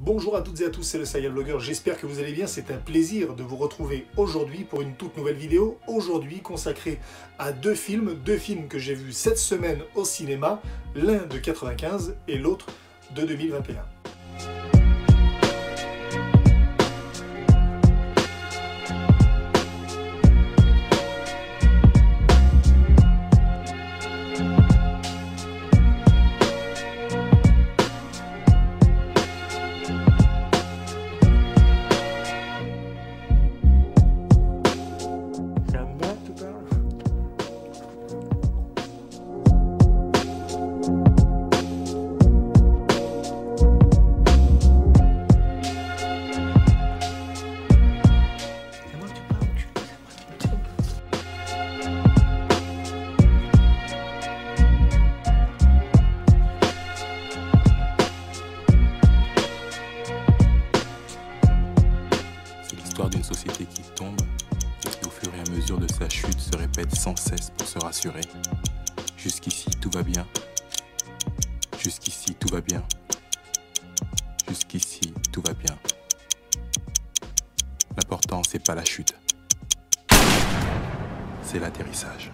Bonjour à toutes et à tous, c'est le Serial Vlogger, j'espère que vous allez bien, c'est un plaisir de vous retrouver aujourd'hui pour une toute nouvelle vidéo, aujourd'hui consacrée à deux films que j'ai vus cette semaine au cinéma, l'un de 95 et l'autre de 2021. L'histoire d'une société qui tombe et qui au fur et à mesure de sa chute se répète sans cesse pour se rassurer. Jusqu'ici tout va bien. Jusqu'ici tout va bien. Jusqu'ici tout va bien. L'important c'est pas la chute. C'est l'atterrissage.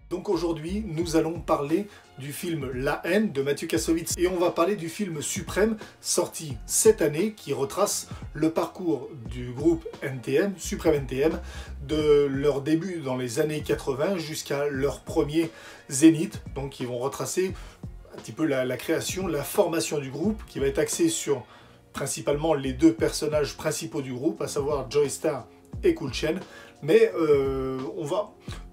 Donc aujourd'hui, nous allons parler du film La Haine de Mathieu Kassovitz et on va parler du film Suprême sorti cette année qui retrace le parcours du groupe NTM, Suprême NTM, de leur début dans les années 80 jusqu'à leur premier zénith. Donc ils vont retracer un petit peu la création, la formation du groupe qui va être axée sur principalement les deux personnages principaux du groupe, à savoir Joey Starr et Cool Chain. Mais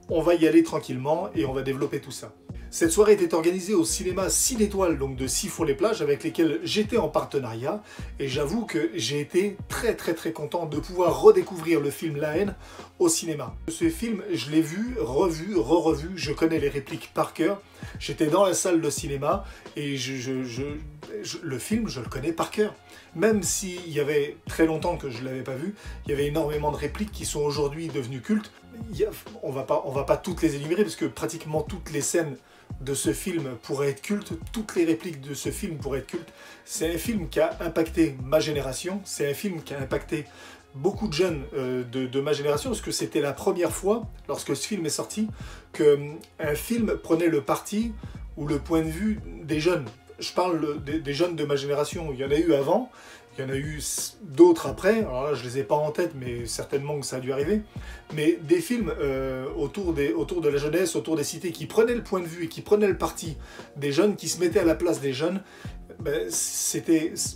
on va y aller tranquillement et on va développer tout ça. Cette soirée était organisée au cinéma 6 étoiles, donc de Sifour-les-Plages, avec lesquels j'étais en partenariat. Et j'avoue que j'ai été très content de pouvoir redécouvrir le film La Haine au cinéma. Ce film, je l'ai vu, revu, re-revu, je connais les répliques par cœur. J'étais dans la salle de cinéma et le film, je le connais par cœur. Même s'il y avait très longtemps que je ne l'avais pas vu, il y avait énormément de répliques qui sont aujourd'hui devenues cultes. On va pas toutes les énumérer parce que pratiquement toutes les scènes de ce film pourraient être cultes, toutes les répliques de ce film pourraient être cultes. C'est un film qui a impacté ma génération, c'est un film qui a impacté beaucoup de jeunes de ma génération, parce que c'était la première fois, lorsque ce film est sorti, qu'un film prenait le parti ou le point de vue des jeunes. Je parle des jeunes de ma génération, il y en a eu avant, il y en a eu d'autres après, alors là je les ai pas en tête, mais certainement que ça a dû arriver, mais des films autour de la jeunesse, autour des cités, qui prenaient le point de vue et qui prenaient le parti des jeunes, qui se mettaient à la place des jeunes, ben,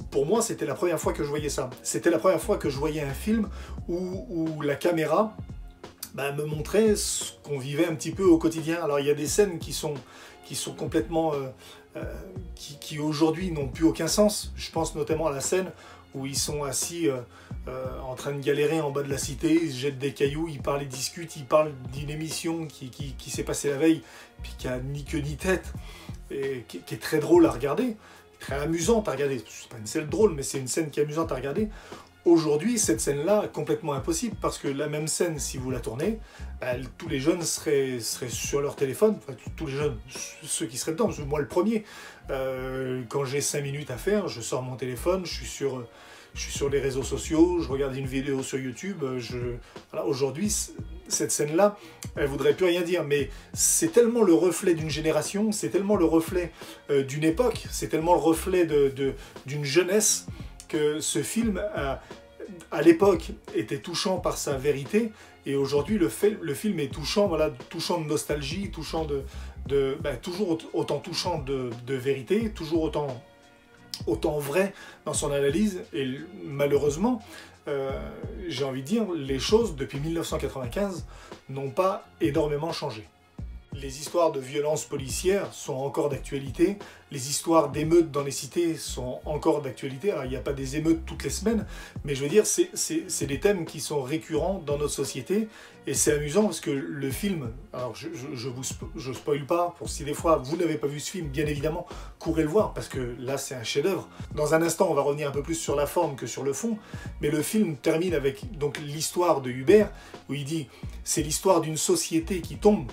pour moi c'était la première fois que je voyais ça. C'était la première fois que je voyais un film où la caméra me montrait ce qu'on vivait un petit peu au quotidien. Alors il y a des scènes qui sont complètement... qui aujourd'hui n'ont plus aucun sens. Je pense notamment à la scène où ils sont assis en train de galérer en bas de la cité, ils se jettent des cailloux, ils parlent, ils discutent, ils parlent d'une émission qui s'est passée la veille, puis qui a ni queue ni tête, et qui est très drôle à regarder, très amusante à regarder. C'est pas une scène drôle, mais c'est une scène qui est amusante à regarder. Aujourd'hui, cette scène-là est complètement impossible, parce que la même scène, si vous la tournez, tous les jeunes seraient sur leur téléphone, enfin tous les jeunes, ceux qui seraient dedans, parce que moi le premier, quand j'ai 5 minutes à faire, je sors mon téléphone, je suis sur les réseaux sociaux, je regarde une vidéo sur YouTube, voilà, aujourd'hui, cette scène-là, elle voudrait plus rien dire, mais c'est tellement le reflet d'une génération, c'est tellement le reflet d'une époque, c'est tellement le reflet d'une jeunesse, que ce film, à l'époque, était touchant par sa vérité, et aujourd'hui, le film est touchant, voilà, touchant de nostalgie, touchant toujours autant touchant de vérité, toujours autant vrai dans son analyse, et malheureusement, j'ai envie de dire, les choses, depuis 1995, n'ont pas énormément changé. Les histoires de violences policières sont encore d'actualité, les histoires d'émeutes dans les cités sont encore d'actualité. Alors il n'y a pas des émeutes toutes les semaines, mais je veux dire, c'est des thèmes qui sont récurrents dans notre société, et c'est amusant parce que le film, alors je spoil pas, pour si des fois vous n'avez pas vu ce film, bien évidemment, courez le voir, parce que là c'est un chef-d'œuvre. Dans un instant, on va revenir un peu plus sur la forme que sur le fond, mais le film termine avec donc l'histoire de Hubert, où il dit, c'est l'histoire d'une société qui tombe,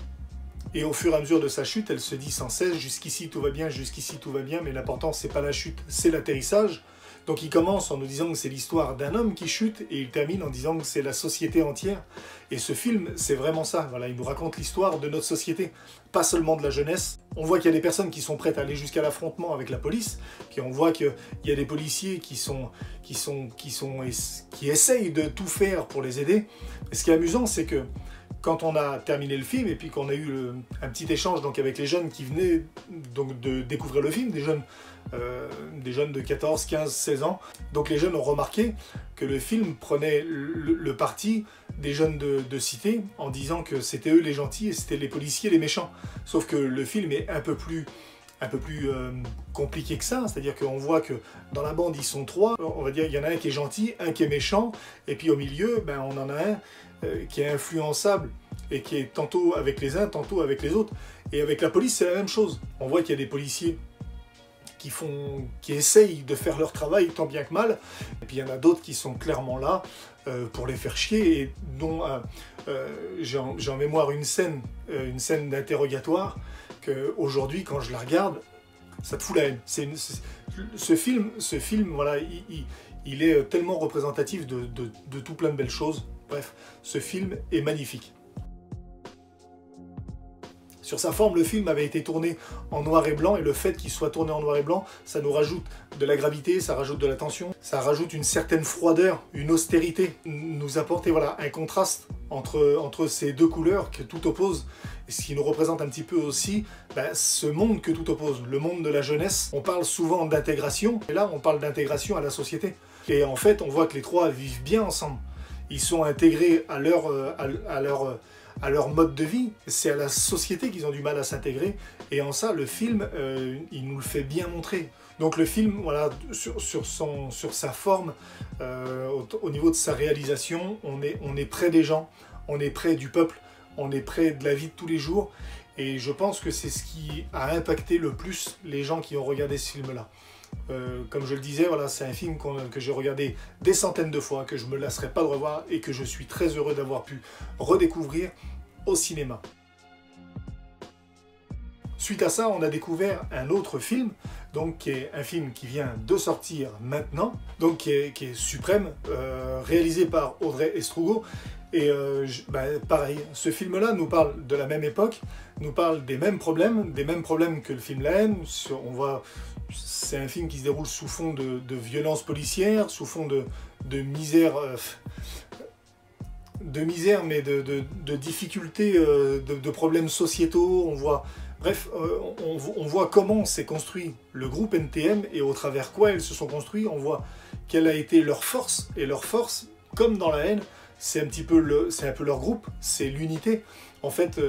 Et au fur et à mesure de sa chute, elle se dit sans cesse « jusqu'ici tout va bien, mais l'important c'est pas la chute, c'est l'atterrissage ». Donc il commence en nous disant que c'est l'histoire d'un homme qui chute, et il termine en disant que c'est la société entière. Et ce film, c'est vraiment ça. Voilà, il nous raconte l'histoire de notre société, pas seulement de la jeunesse. On voit qu'il y a des personnes qui sont prêtes à aller jusqu'à l'affrontement avec la police, puis on voit qu'il y a des policiers qui essayent de tout faire pour les aider. Et ce qui est amusant, c'est que quand on a terminé le film, et puis qu'on a eu un petit échange donc, avec les jeunes qui venaient donc, de découvrir le film, des jeunes de 14, 15, 16 ans, donc les jeunes ont remarqué que le film prenait le parti des jeunes de cité en disant que c'était eux les gentils et c'était les policiers les méchants. Sauf que le film est un peu plus compliqué que ça, c'est-à-dire qu'on voit que dans la bande ils sont trois, on va dire il y en a un qui est gentil, un qui est méchant, et puis au milieu ben, on en a un qui est influençable et qui est tantôt avec les uns, tantôt avec les autres. Et avec la police c'est la même chose, on voit qu'il y a des policiers qui essayent de faire leur travail tant bien que mal, et puis il y en a d'autres qui sont clairement là pour les faire chier, et dont j'ai en mémoire une scène d'interrogatoire que aujourd'hui quand je la regarde, ça te fout la haine. Ce film, voilà, il est tellement représentatif de tout plein de belles choses. Bref, ce film est magnifique. Sur sa forme, le film avait été tourné en noir et blanc, et le fait qu'il soit tourné en noir et blanc, ça nous rajoute de la gravité, ça rajoute de la tension, ça rajoute une certaine froideur, une austérité, nous apporter voilà, un contraste entre ces deux couleurs que tout oppose, et ce qui nous représente un petit peu aussi ce monde que tout oppose, le monde de la jeunesse. On parle souvent d'intégration, et là on parle d'intégration à la société. Et en fait, on voit que les trois vivent bien ensemble. Ils sont intégrés à leur mode de vie, c'est à la société qu'ils ont du mal à s'intégrer, et en ça, le film, il nous le fait bien montrer. Donc le film, voilà, sur sa forme, au niveau de sa réalisation, on est près des gens, on est près du peuple, on est près de la vie de tous les jours, et je pense que c'est ce qui a impacté le plus les gens qui ont regardé ce film-là. Comme je le disais, voilà, c'est un film que j'ai regardé des centaines de fois, que je ne me lasserai pas de revoir et que je suis très heureux d'avoir pu redécouvrir au cinéma. Suite à ça, on a découvert un autre film, donc qui est un film qui vient de sortir maintenant, donc qui est Suprême, réalisé par Audrey Estrugo. Et pareil, ce film-là nous parle de la même époque, nous parle des mêmes problèmes que le film La Haine. On voit, c'est un film qui se déroule sous fond de violence policière, sous fond de misère, mais de difficultés, de problèmes sociétaux. On voit, bref, on voit comment s'est construit le groupe NTM et au travers quoi ils se sont construits. On voit quelle a été leur force, et leur force, comme dans La Haine, c'est un peu leur groupe, c'est l'unité. En fait,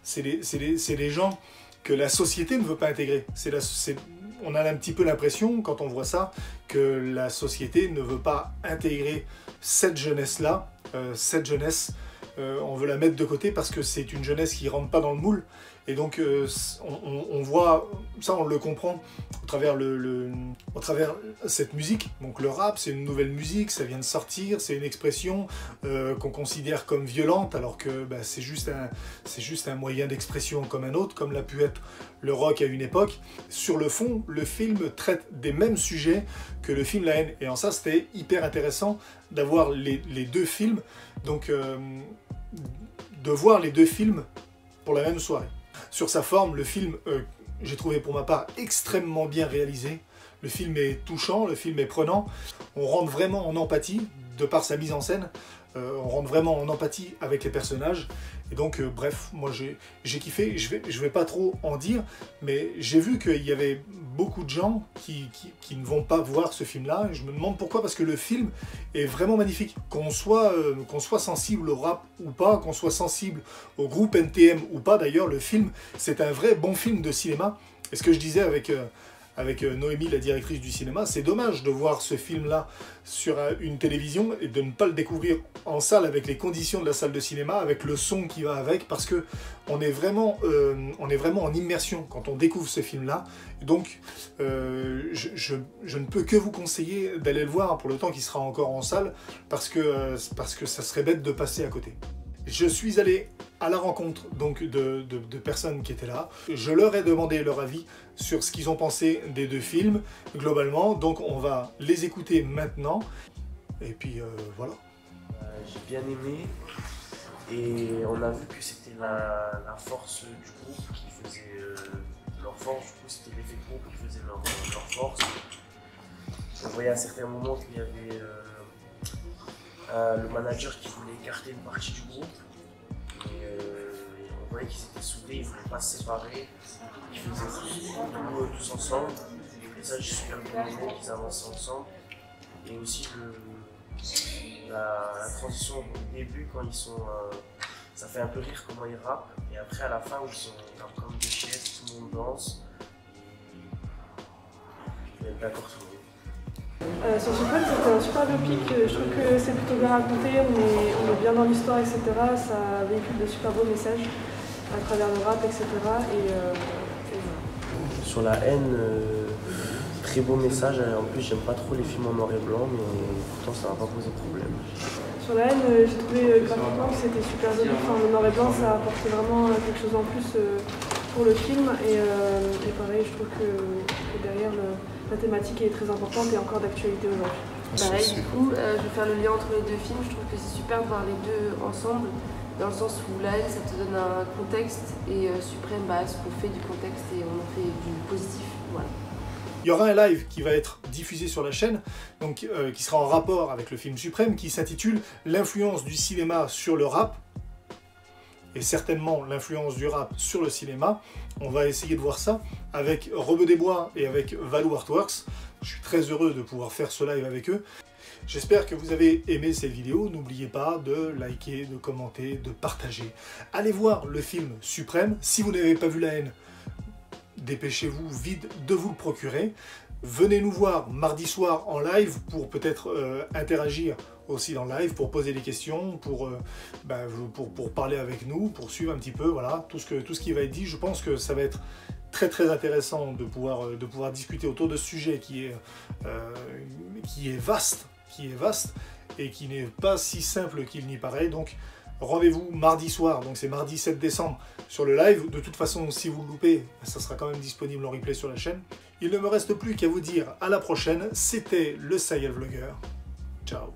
c'est les gens que la société ne veut pas intégrer. On a un petit peu l'impression, quand on voit ça, que la société ne veut pas intégrer cette jeunesse-là. On veut la mettre de côté parce que c'est une jeunesse qui ne rentre pas dans le moule. Et donc, on voit, ça on le comprend au travers cette musique. Donc le rap, c'est une nouvelle musique, ça vient de sortir, c'est une expression qu'on considère comme violente, alors que c'est juste un moyen d'expression comme un autre, comme l'a pu être le rock à une époque. Sur le fond, le film traite des mêmes sujets que le film La Haine. Et en ça, c'était hyper intéressant d'avoir les deux films, donc de voir les deux films pour la même soirée. Sur sa forme, le film, j'ai trouvé pour ma part extrêmement bien réalisé. Le film est touchant, le film est prenant. On rentre vraiment en empathie, de par sa mise en scène. On rentre vraiment en empathie avec les personnages. Et donc, bref, moi j'ai kiffé. Je vais pas trop en dire, mais j'ai vu qu'il y avait beaucoup de gens qui ne vont pas voir ce film-là. Je me demande pourquoi, parce que le film est vraiment magnifique. Qu'on soit sensible au rap ou pas, qu'on soit sensible au groupe NTM ou pas, d'ailleurs, le film, c'est un vrai bon film de cinéma. Et ce que je disais avec Noémie, la directrice du cinéma, c'est dommage de voir ce film-là sur une télévision et de ne pas le découvrir en salle avec les conditions de la salle de cinéma, avec le son qui va avec, parce que on est vraiment en immersion quand on découvre ce film-là. Donc, je ne peux que vous conseiller d'aller le voir pour le temps qu'il sera encore en salle, parce que ça serait bête de passer à côté. Je suis allé à la rencontre donc de personnes qui étaient là. Je leur ai demandé leur avis sur ce qu'ils ont pensé des deux films, globalement. Donc on va les écouter maintenant. Et puis voilà. J'ai bien aimé. Et on a vu que c'était la force du groupe qui faisait leur force. Du coup, c'était l'effet groupe qui faisait leur force. On voyait à certains moments qu'il y avait le manager qui voulait écarter une partie du groupe. Et on voyait qu'ils étaient soudés, ils ne voulaient pas se séparer. Ils faisaient tout tous ensemble. Et ça, j'ai super bien aimé qu'ils avançaient ensemble. Et aussi la transition au début, quand ils sont. Ça fait un peu rire comment ils rappent. Et après, à la fin, où ils sont comme des chaises, tout le monde danse. Et ils d'accord tout le monde. Sur Suprême, c'était un super biopic, je trouve que c'est plutôt bien raconté, on est bien dans l'histoire, etc. Ça véhicule de super beaux messages à travers le rap, etc. Et voilà. Sur La Haine, très beau message. En plus, j'aime pas trop les films en noir et blanc, mais pourtant ça va pas poser problème. Sur La Haine, j'ai trouvé graphiquement que c'était super joli. Enfin, le noir et blanc, ça apportait vraiment quelque chose en plus pour le film. Et pareil, je trouve que derrière la thématique est très importante et encore d'actualité aujourd'hui. Pareil, du coup, je vais faire le lien entre les deux films. Je trouve que c'est super de voir les deux ensemble, dans le sens où La Haine, ça te donne un contexte, et Suprême, ce qu'on fait du contexte et on en fait du positif. Voilà. Il y aura un live qui va être diffusé sur la chaîne, donc qui sera en rapport avec le film Suprême, qui s'intitule « L'influence du cinéma sur le rap ». Et certainement l'influence du rap sur le cinéma. On va essayer de voir ça avec Rebeu des Bois et avec Valou Artworks. Je suis très heureux de pouvoir faire ce live avec eux. J'espère que vous avez aimé cette vidéo. N'oubliez pas de liker, de commenter, de partager. Allez voir le film Suprême. Si vous n'avez pas vu La Haine, dépêchez-vous vite de vous le procurer. Venez nous voir mardi soir en live pour peut-être interagir aussi dans le live, pour poser des questions, pour parler avec nous, pour suivre un petit peu voilà, tout ce qui va être dit. Je pense que ça va être très intéressant de pouvoir discuter autour de ce sujet qui est vaste et qui n'est pas si simple qu'il n'y paraît. Donc rendez-vous mardi soir, donc c'est mardi 7 décembre sur le live. De toute façon, si vous le loupez, ça sera quand même disponible en replay sur la chaîne. Il ne me reste plus qu'à vous dire à la prochaine. C'était le Sayel Vlogger. Ciao.